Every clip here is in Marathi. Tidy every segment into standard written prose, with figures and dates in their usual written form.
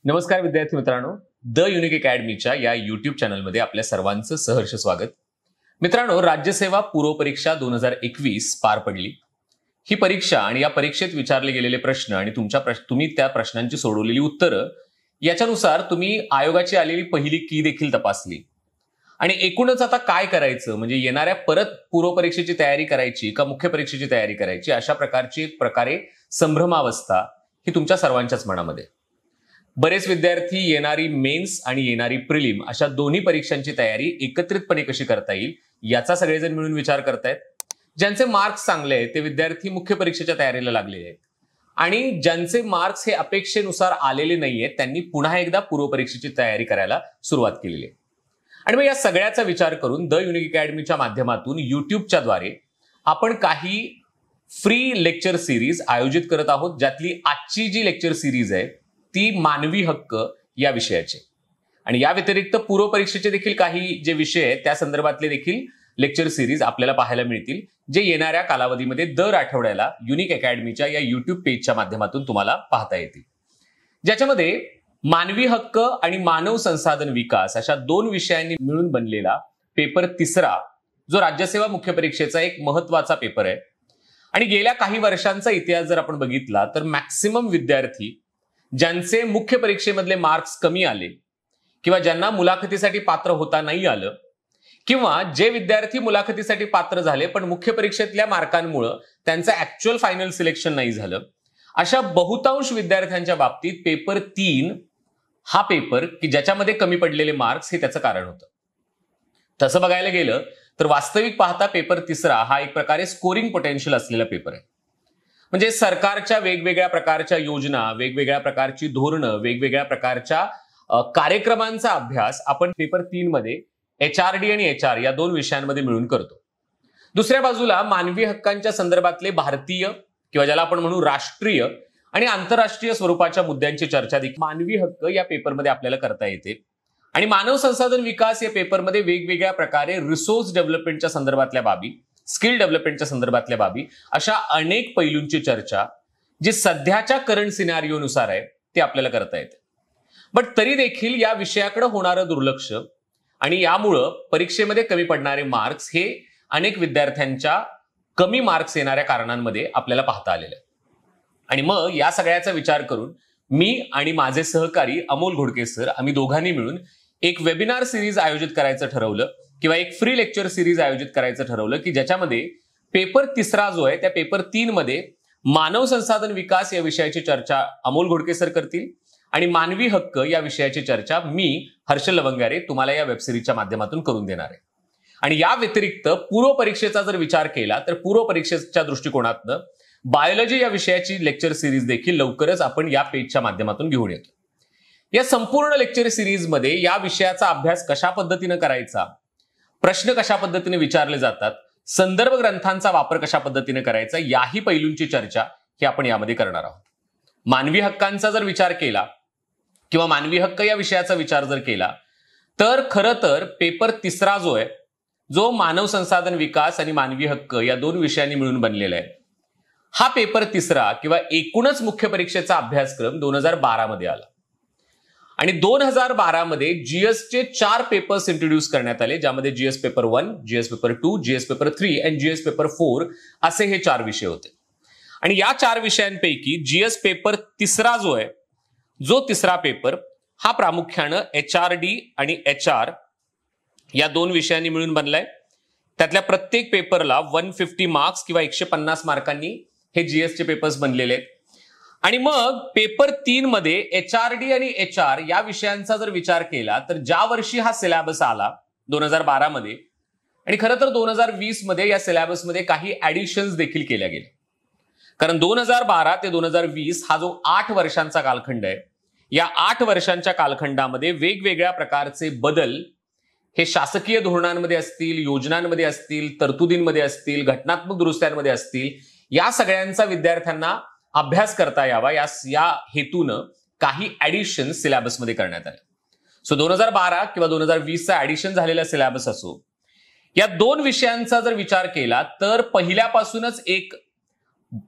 नमस्कार विद्यार्थी मित्रांनो, द युनिक अकॅडमीच्या या युट्यूब चॅनलमध्ये आपल्या सर्वांचं सहर्ष स्वागत. मित्रांनो, राज्यसेवा पूर्व परीक्षा 2021 पार पडली. ही परीक्षा आणि या परीक्षेत विचारले गेलेले प्रश्न आणि तुम्ही त्या प्रश्नांची सोडवलेली उत्तरं याच्यानुसार तुम्ही आयोगाची आलेली पहिली की देखील तपासली. आणि एकूणच आता काय करायचं, म्हणजे येणाऱ्या परत पूर्व परीक्षेची तयारी करायची का मुख्य परीक्षेची तयारी करायची, अशा प्रकारची एक प्रकारे संभ्रमावस्था ही तुमच्या सर्वांच्याच मनामध्ये. बरेच विद्यार्थी येणारी मेन्स आणि येणारी प्रिलिम अशा दोन्ही परीक्षांची तयारी एकत्रितपणे कशी करता येईल याचा सगळेजण मिळून विचार करतायत. ज्यांचे मार्क्स चांगले आहेत ते विद्यार्थी मुख्य परीक्षेच्या तयारीला लागलेले आहेत आणि ज्यांचे मार्क्स हे अपेक्षेनुसार आलेले नाहीयेत त्यांनी पुन्हा एकदा पूर्व परीक्षेची तयारी करायला सुरुवात केलेली आहे. आणि मग या सगळ्याचा विचार करून द युनिक अकॅडमीच्या माध्यमातून युट्यूबच्या द्वारे आपण काही फ्री लेक्चर सिरीज आयोजित करत आहोत, ज्यातली आजची जी लेक्चर सिरीज आहे ती मानवी हक्क या विषयाचे. आणि या व्यतिरिक्त पूर्व परीक्षेचे देखील काही जे विषय आहेत त्या संदर्भातले देखील लेक्चर सिरीज आपल्याला पाहायला मिळतील, जे येणाऱ्या कालावधीमध्ये दर आठवड्याला युनिक अकॅडमीच्या या युट्यूब पेजच्या माध्यमातून तुम्हाला पाहता येतील. ज्याच्यामध्ये मानवी हक्क आणि मानव संसाधन विकास अशा दोन विषयांनी मिळून बनलेला पेपर तिसरा, जो राज्यसेवा मुख्य परीक्षेचा एक महत्वाचा पेपर आहे. आणि गेल्या काही वर्षांचा इतिहास जर आपण बघितला तर मॅक्सिमम विद्यार्थी ज्यांचे मुख्य परीक्षेमधले मार्क्स कमी आले किंवा ज्यांना मुलाखतीसाठी पात्र होता नाही आलं, किंवा जे विद्यार्थी मुलाखतीसाठी पात्र झाले पण मुख्य परीक्षेतल्या मार्कांमुळे त्यांचं ऍक्च्युअल फायनल सिलेक्शन नाही झालं, अशा बहुतांश विद्यार्थ्यांच्या बाबतीत पेपर 3 हा पेपर की ज्याच्यामध्ये कमी पडलेले मार्क्स हे त्याचं कारण होतं. तसं बघायला गेलं तर वास्तविक पाहता पेपर तिसरा हा एक प्रकारे स्कोरिंग पोटेन्शियल असलेला पेपर आहे. म्हणजे सरकारच्या वेगवेगळ्या प्रकारच्या योजना, वेगवेगळ्या प्रकारची धोरणं, वेगवेगळ्या प्रकारच्या कार्यक्रमांचा अभ्यास आपण पेपर 3 मध्ये HRD आणि HR या दोन विषयांमध्ये मिळून करतो. दुसऱ्या बाजूला मानवी हक्कांच्या संदर्भातले भारतीय किंवा ज्याला आपण म्हणू राष्ट्रीय आणि आंतरराष्ट्रीय स्वरूपाच्या मुद्द्यांची चर्चा देखील मानवी हक्क या पेपरमध्ये आपल्याला करता येते. आणि मानव संसाधन विकास या पेपरमध्ये वेगवेगळ्या प्रकारे रिसोर्स डेव्हलपमेंटच्या संदर्भातल्या बाबी, स्किल डेव्हलपमेंटच्या संदर्भातल्या बाबी, अशा अनेक पैलूंची चर्चा जी सध्याच्या करंट सिनारिओनुसार आहे ते आपल्याला करता येते. बट तरी देखील या विषयाकडे होणारं दुर्लक्ष आणि यामुळं परीक्षेमध्ये कमी पडणारे मार्क्स हे अनेक विद्यार्थ्यांच्या कमी मार्क्स येणाऱ्या कारणांमध्ये आपल्याला पाहता आलेलं आहे. आणि मग या सगळ्याचा विचार करून मी आणि माझे सहकारी अमोल घोडके सर आम्ही दोघांनी मिळून एक वेबिनार सिरीज आयोजित करायचं ठरवलं किंवा एक फ्री लेक्चर सिरीज आयोजित करायचं ठरवलं की ज्याच्यामध्ये पेपर तिसरा जो आहे त्या पेपर 3 मध्ये मानव संसाधन विकास या विषयाची चर्चा अमोल घोडके सर करतील आणि मानवी हक्क या विषयाची चर्चा मी हर्षल लवंगारे तुम्हाला या वेबसिरीजच्या माध्यमातून करून देणार आहे. आणि या व्यतिरिक्त पूर्व परीक्षेचा जर विचार केला तर पूर्व परीक्षेच्या दृष्टिकोनातनं बायोलॉजी या विषयाची लेक्चर सिरीज देखील लवकरच आपण या पेजच्या माध्यमातून घेऊन येतो. या संपूर्ण लेक्चर सिरीजमध्ये या विषयाचा अभ्यास कशा पद्धतीने करायचा, प्रश्न कशा पद्धतीने विचारले जातात, संदर्भ ग्रंथांचा वापर कशा पद्धतीने करायचा, याही पैलूंची चर्चा ही आपण यामध्ये करणार आहोत. मानवी हक्कांचा जर विचार केला किंवा मानवी हक्क या विषयाचा विचार जर केला तर खरं तर पेपर तिसरा जो आहे, जो मानव संसाधन विकास आणि मानवी हक्क या दोन विषयांनी मिळून बनलेला आहे, हा पेपर तिसरा किंवा एकूणच मुख्य परीक्षेचा अभ्यासक्रम 2012 मध्ये आला. आणि 2012 मध्ये जीएसचे 4 पेपर्स इंट्रोड्यूस करण्यात आले, ज्यामध्ये GS paper 1, GS paper 2, GS paper 3 आणि जीएस पेपर 4 असे हे 4 विषय होते. आणि या 4 विषयांपैकी जीएस पेपर तिसरा जो आहे, जो तिसरा पेपर हा प्रामुख्यानं HRD आणि HR या दोन विषयांनी मिळून बनलाय. त्यातल्या प्रत्येक पेपरला 150 मार्क्स किंवा 150 मार्कांनी हे जीएसचे पेपर्स बनलेले आहेत. आणि मग पेपर 3 मध्ये HRD आणि HR या विषयांचा जर विचार केला तर ज्या वर्षी हा सिलेबस आला 2012 मध्ये, आणि खरं तर 2020 मध्ये या सिलेबसमध्ये काही ऍडिशन्स देखील केल्या गेल्या. कारण 2012 ते 2020 हा जो 8 वर्षांचा कालखंड आहे, या 8 वर्षांच्या कालखंडामध्ये वेगवेगळ्या प्रकारचे बदल हे शासकीय धोरणांमध्ये असतील, योजनांमध्ये असतील, तरतुदींमध्ये असतील, घटनात्मक दुरुस्त्यांमध्ये असतील, या सगळ्यांचा विद्यार्थ्यांना अभ्यास करता यावा या हेतूनं काही ऍडिशन सिलेबसमध्ये करण्यात आले. सो 2012 किंवा 2020चा ऍडिशन झालेला सिलेबस असो, या दोन विषयांचा जर विचार केला तर पहिल्यापासूनच एक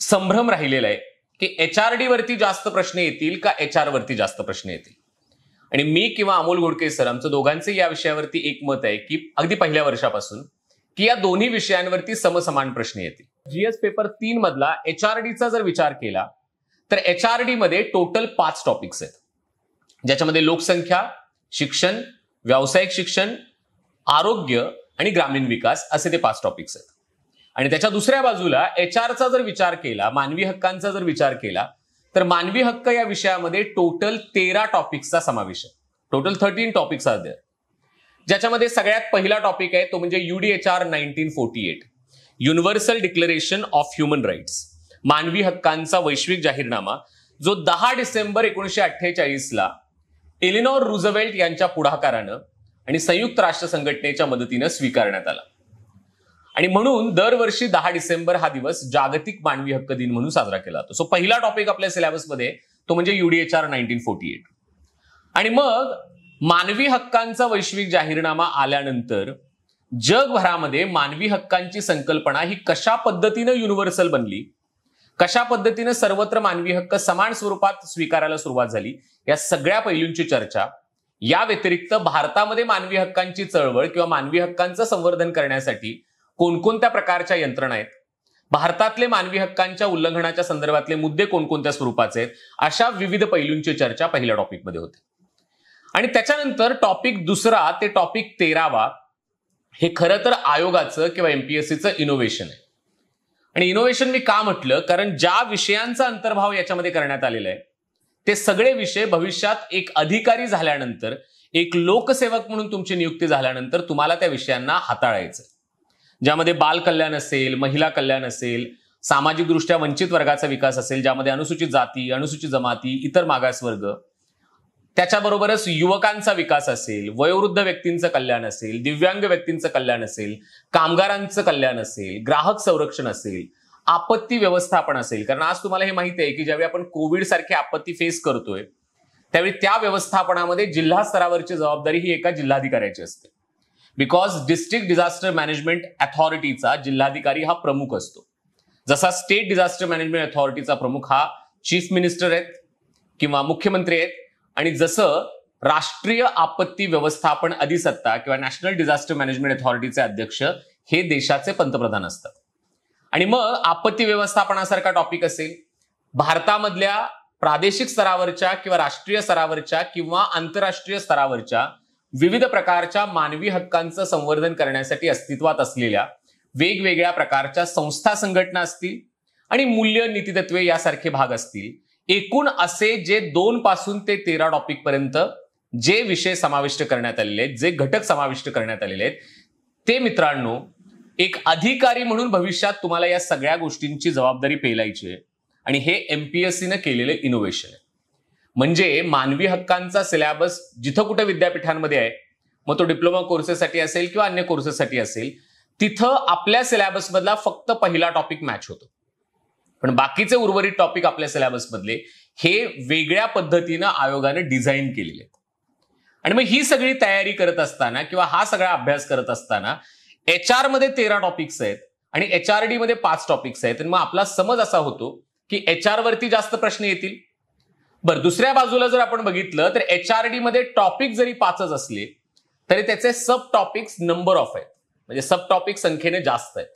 संभ्रम राहिलेला आहे की HRD वरती जास्त प्रश्न येतील का HR वरती जास्त प्रश्न येतील. आणि मी किंवा अमोल घोडके सर आमचं दोघांचे या विषयावरती एक मत आहे की अगदी पहिल्या वर्षापासून की या दोन्ही विषयांवरती समसमान प्रश्न येतील. GS पेपर 3 मधला HRDचा जर विचार केला तर HRD मध्ये टोटल 5 टॉपिक्स आहेत, ज्याच्यामध्ये लोकसंख्या, शिक्षण, व्यावसायिक शिक्षण, आरोग्य आणि ग्रामीण विकास असे ते 5 टॉपिक्स आहेत. आणि त्याच्या दुसऱ्या बाजूला HRचा जर विचार केला, मानवी हक्कांचा जर विचार केला तर मानवी हक्क या विषयामध्ये टोटल 13 टॉपिक्सचा समावेश आहे. टोटल 13 टॉपिक्स आहेत, ज्याच्यामध्ये सगळ्यात पहिला टॉपिक आहे तो म्हणजे UDHR 1948, universal declaration of human rights, मानवी हक्कांचा वैश्विक जाहीरनामा, जो 10 डिसेंबर 1948ला एलिनॉर रूझवेल्ट यांच्या पुढाकारानं आणि संयुक्त राष्ट्र संघटनेच्या मदतीनं स्वीकारण्यात आला. आणि म्हणून दरवर्षी 10 डिसेंबर हा दिवस जागतिक मानवी हक्क दिन म्हणून साजरा केला जातो. सो पहिला टॉपिक आपल्या सिलेबसमध्ये तो म्हणजे UDHR 1948. आणि मग मानवी हक्कांचा वैश्विक जाहीरनामा आल्यानंतर जगभरामध्ये मानवी हक्कांची संकल्पना ही कशा पद्धतीनं युनिव्हर्सल बनली, कशा पद्धतीनं सर्वत्र मानवी हक्क समान स्वरूपात स्वीकारायला सुरुवात झाली, या सगळ्या पैलूंची चर्चा. या व्यतिरिक्त भारतामध्ये मानवी हक्कांची चळवळ किंवा मानवी हक्कांचं संवर्धन करण्यासाठी कोणकोणत्या प्रकारच्या यंत्रणा आहेत, भारतातले मानवी हक्कांच्या उल्लंघनाच्या संदर्भातले मुद्दे कोणकोणत्या स्वरूपाचे आहेत, अशा विविध पैलूंची चर्चा पहिल्या टॉपिकमध्ये होते. आणि त्याच्यानंतर टॉपिक दुसरा ते टॉपिक 13वा हे खरं तर आयोगाचं किंवा MPSCचं इनोव्हेशन आहे. आणि इनोव्हेशन मी का म्हटलं, कारण ज्या विषयांचा अंतर्भाव याच्यामध्ये करण्यात आलेला आहे ते सगळे विषय भविष्यात एक अधिकारी झाल्यानंतर, एक लोकसेवक म्हणून तुमची नियुक्ती झाल्यानंतर तुम्हाला त्या विषयांना हाताळायचं, ज्यामध्ये बाल कल्याण असेल, महिला कल्याण असेल, सामाजिकदृष्ट्या वंचित वर्गाचा विकास असेल, ज्यामध्ये अनुसूचित जाती, अनुसूचित जमाती, इतर मागासवर्ग, त्याच्याबरोबरच युवकांचा विकास असेल, वयोवृद्ध व्यक्तींचं कल्याण असेल, दिव्यांग व्यक्तींचं कल्याण असेल, कामगारांचं कल्याण असेल, ग्राहक संरक्षण असेल, आपत्ती व्यवस्थापन असेल. कारण आज तुम्हाला हे माहिती आहे की ज्यावेळी आपण कोविड सारखी आपत्ती फेस करतोय त्यावेळी त्या व्यवस्थापनामध्ये जिल्हा स्तरावरची जबाबदारी ही एका जिल्हाधिकाऱ्याची असते. बिकॉज डिस्ट्रिक्ट डिझास्टर मॅनेजमेंट अथॉरिटीचा जिल्हाधिकारी हा प्रमुख असतो. जसा स्टेट डिझास्टर मॅनेजमेंट अथॉरिटीचा प्रमुख हा चीफ मिनिस्टर आहेत किंवा मुख्यमंत्री आहेत, आणि जसं राष्ट्रीय आपत्ती व्यवस्थापन अधिसत्ता किंवा नॅशनल डिझास्टर मॅनेजमेंट अथॉरिटीचे अध्यक्ष हे देशाचे पंतप्रधान असतात. आणि मग आपत्ती व्यवस्थापनासारखा टॉपिक असेल, भारतामधल्या प्रादेशिक स्तरावरच्या किंवा राष्ट्रीय स्तरावरच्या किंवा आंतरराष्ट्रीय स्तरावरच्या विविध प्रकारच्या मानवी हक्कांचं संवर्धन करण्यासाठी अस्तित्वात असलेल्या वेगवेगळ्या प्रकारच्या संस्था, संघटना असतील आणि मूल्य, नीतितत्वे यासारखे भाग असतील. एकूण असे जे 2 पासून ते 13 टॉपिक पर्यंत जे विषय समाविष्ट करण्यात आलेले आहेत, जे घटक समाविष्ट करण्यात आलेले आहेत, ते मित्रांनो एक अधिकारी म्हणून भविष्यात तुम्हाला या सगळ्या गोष्टींची जबाबदारी पेलायची आहे. आणि हे MPSCनं केलेलं इनोव्हेशन आहे. म्हणजे मानवी हक्कांचा सिलेबस जिथं कुठे विद्यापीठांमध्ये आहे, मग तो डिप्लोमा कोर्सेससाठी असेल किंवा अन्य कोर्सेससाठी असेल, तिथं आपल्या सिलेबसमधला फक्त पहिला टॉपिक मॅच होतो. पण बाकीचे उर्वरित टॉपिक आपल्या सिलेबसमधले हे वेगळ्या पद्धतीनं आयोगाने डिझाईन केलेले आहेत. आणि मग ही सगळी तयारी करत असताना किंवा हा सगळा अभ्यास करत असताना HR मध्ये 13 टॉपिक्स आहेत आणि HRD मध्ये 5 टॉपिक्स आहेत. आणि मग आपला समज असा होतो की HR वरती जास्त प्रश्न येतील. बरं, दुसऱ्या बाजूला जर आपण बघितलं तर HRD मध्ये टॉपिक जरी 5च असले तरी त्याचे सब टॉपिक्स नंबर ऑफ आहेत, म्हणजे सब टॉपिक संख्येने जास्त आहेत.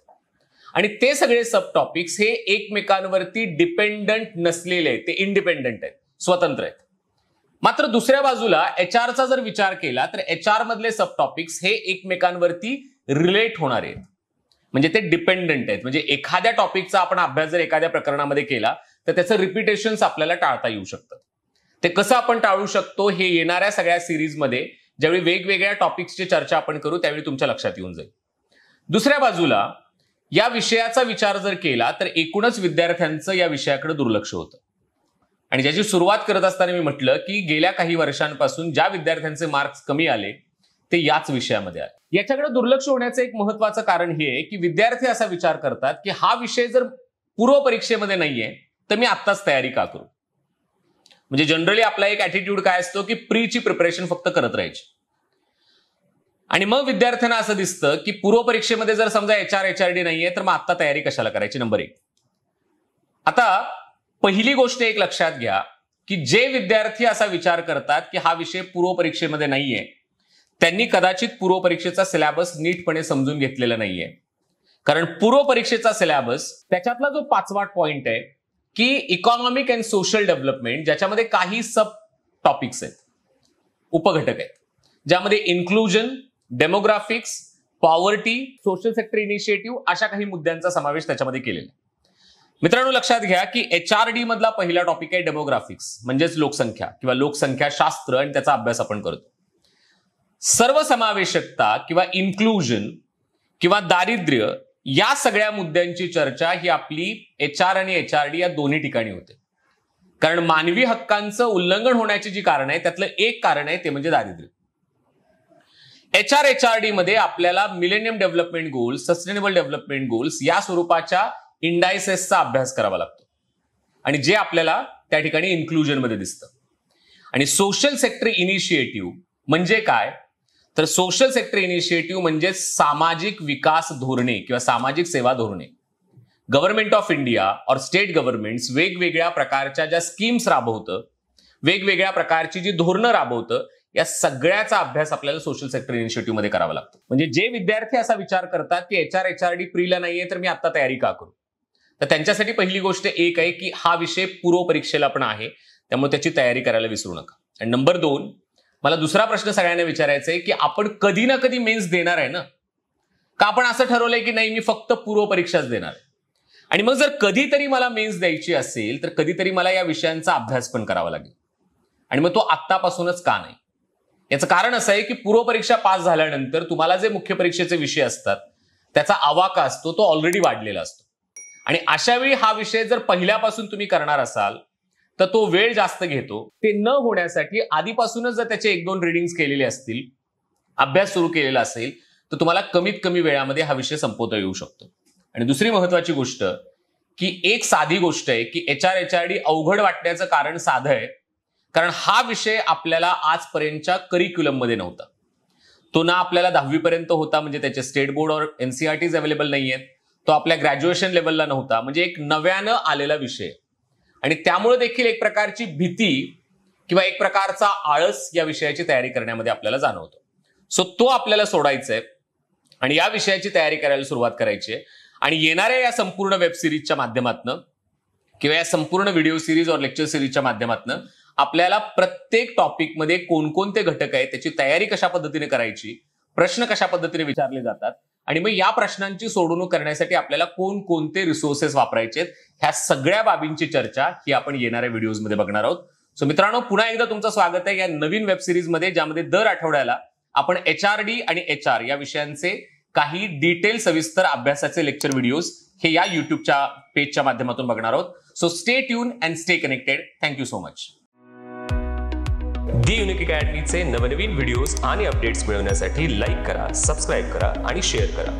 आणि ते सगळे सब टॉपिक्स हे एकमेकांवरती डिपेंडंट नसलेले आहेत, ते इंडिपेंडंट आहेत, स्वतंत्र आहेत. मात्र दुसऱ्या बाजूला HRचा जर विचार केला तर HR मधले सब टॉपिक्स हे एकमेकांवरती रिलेट होणार आहेत, म्हणजे ते डिपेंडंट आहेत. म्हणजे एखाद्या टॉपिकचा आपण अभ्यास जर एखाद्या प्रकरणामध्ये केला तर त्याचं रिपिटेशन्स आपल्याला टाळता येऊ शकतात. ते कसं आपण टाळू शकतो हे येणाऱ्या सगळ्या सिरीजमध्ये ज्यावेळी वेगवेगळ्या टॉपिक्सची चर्चा आपण करू त्यावेळी तुमच्या लक्षात येऊन जाईल. दुसऱ्या बाजूला या विषयाचा विचार जर केला तर एकूणच विद्यार्थ्यांचं या विषयाकडे दुर्लक्ष होतं. आणि ज्याची सुरुवात करत असताना मी म्हटलं की गेल्या काही वर्षांपासून ज्या विद्यार्थ्यांचे मार्क्स कमी आले ते याच विषयामध्ये आले. याच्याकडे दुर्लक्ष होण्याचं एक महत्वाचं कारण हे आहे की विद्यार्थी असा विचार करतात की हा विषय जर पूर्व परीक्षेमध्ये नाहीये तर मी आत्ताच तयारी का करू. म्हणजे जनरली आपला एक ऍटिट्यूड काय असतो की प्रीची प्रिपरेशन फक्त करत राहायची. आणि मग विद्यार्थ्यांना असं दिसतं की पूर्व परीक्षेमध्ये जर समजा HR HRD नाहीये तर मग आता तयारी कशाला करायची. नंबर 1. आता पहिली गोष्ट एक लक्षात घ्या की जे विद्यार्थी असा विचार करतात की हा विषय पूर्व परीक्षेमध्ये नाहीये, त्यांनी कदाचित पूर्व परीक्षेचा सिलेबस नीटपणे समजून घेतलेला नाहीये. कारण पूर्व परीक्षेचा सिलेबस त्याच्यातला जो 5वा पॉइंट आहे की इकॉनॉमिक अँड सोशल डेव्हलपमेंट, ज्याच्यामध्ये काही सब टॉपिक्स आहेत, उपघटक आहेत, ज्यामध्ये inclusion, demographics, poverty, social sector initiative अशा काही मुद्द्यांचा समावेश त्याच्यामध्ये केलेला आहे. मित्रांनो लक्षात घ्या की HRD मधला पहिला टॉपिक आहे डेमोग्राफिक्स, म्हणजेच लोकसंख्या किंवा लोकसंख्याशास्त्र, आणि त्याचा अभ्यास आपण करतो. सर्वसमावेशकता किंवा इन्क्लुजन किंवा दारिद्र्य या सगळ्या मुद्द्यांची चर्चा ही आपली HR आणि HRD या दोन्ही ठिकाणी होते. कारण मानवी हक्कांचं उल्लंघन होण्याची जी कारण आहे त्यातलं एक कारण आहे ते म्हणजे दारिद्र्य. HRD मध्ये आपल्याला millennium development goals, sustainable development goals या स्वरूपाच्या इंडायसेसचा अभ्यास करावा लागतो, आणि जे आपल्याला त्या ठिकाणी इन्क्लुजन मध्ये दिसतं. आणि सोशल सेक्टर इनिशिएटिव्ह म्हणजे काय, तर सोशल सेक्टर इनिशिएटिव्ह म्हणजे सामाजिक विकास धोरणे किंवा सामाजिक सेवा धोरणे. गव्हर्नमेंट ऑफ इंडिया और स्टेट गव्हर्नमेंट्स वेगवेगळ्या प्रकारच्या ज्या स्कीम्स राबवतं, वेगवेगळ्या प्रकारची जी धोरणं राबवतं, या सगळ्याचा अभ्यास आपल्याला सोशल सेक्टर इनिशिएटिव्ह मध्ये करावा लागतो. म्हणजे जे विद्यार्थी असा विचार करतात की HRD प्रीला नाहीये तर मी आता तयारी का करू, तर त्यांच्यासाठी पहिली गोष्ट एक आहे की हा विषय पूर्व परीक्षेला पण आहे, त्यामुळे त्याची तयारी करायला विसरू नका. आणि नंबर 2, मला दुसरा प्रश्न सगळ्यांना विचारायचा आहे की आपण कधी ना कधी मेन्स देणार आहे ना, का आपण असं ठरवलंय की नाही मी फक्त पूर्व परीक्षाच देणार आहे. आणि मग जर कधीतरी मला मेन्स द्यायची असेल तर कधीतरी मला या विषयांचा अभ्यास पण करावा लागेल, आणि मग तो आत्तापासूनच का नाही. याचं कारण असं आहे की पूर्व परीक्षा पास झाल्यानंतर तुम्हाला जे मुख्य परीक्षेचे विषय असतात त्याचा आवाका असतो तो ऑलरेडी वाढलेला असतो, आणि अशा वेळी हा विषय जर पहिल्यापासून तुम्ही करणार असाल तर तो वेळ जास्त घेतो. ते न होण्यासाठी आधीपासूनच जर त्याचे 1-2 रीडिंग्स केलेले असतील, अभ्यास सुरू केलेला असेल, तर तुम्हाला कमीत कमी वेळामध्ये हा विषय संपवता येऊ शकतो. आणि दुसरी महत्वाची गोष्ट की एक साधी गोष्ट आहे की HRD अवघड वाटण्याचं कारण साधं आहे, कारण हा विषय आपल्याला आजपर्यंतच्या करिक्युलम मध्ये नव्हता. तो ना आपल्याला 10वी पर्यंत होता, म्हणजे त्याचे स्टेट बोर्ड और NCERTs अवेलेबल नाहीयेत. तो आपल्या ग्रॅज्युएशन लेवलला नव्हता, म्हणजे एक नव्यानं आलेला विषय, आणि त्यामुळे देखील एक प्रकारची भीती किंवा एक प्रकारचा आळस या विषयाची तयारी करण्यामध्ये आपल्याला जाणवतो. सो तो आपल्याला सोडायचा आहे आणि या विषयाची तयारी करायला सुरुवात करायची आहे. आणि येणाऱ्या या संपूर्ण वेब सिरीजच्या माध्यमातून किंवा या संपूर्ण व्हिडिओ सिरीज और लेक्चर सिरीजच्या माध्यमातून आपल्याला प्रत्येक टॉपिकमध्ये कोणकोणते घटक आहेत, त्याची तयारी कशा पद्धतीने करायची, प्रश्न कशा पद्धतीने विचारले जातात, आणि मग या प्रश्नांची सोडवणूक करण्यासाठी आपल्याला कोणकोणते रिसोर्सेस वापरायचे, ह्या सगळ्या बाबींची चर्चा ही आपण येणाऱ्या व्हिडिओजमध्ये बघणार आहोत. सो मित्रांनो, पुन्हा एकदा तुमचं स्वागत आहे या नवीन वेब सिरीजमध्ये, ज्यामध्ये दर आठवड्याला आपण HRD आणि HR या विषयांचे काही डिटेल सविस्तर अभ्यासाचे लेक्चर व्हिडिओज हे या युट्यूबच्या पेजच्या माध्यमातून बघणार आहोत. So stay tune and stay connected. Thank you so much. The unique अकॅडमीचे नवनवीन व्हिडिओज आणि अपडेट्स मिळवण्यासाठी लाईक करा, सबस्क्राईब करा आणि शेअर करा.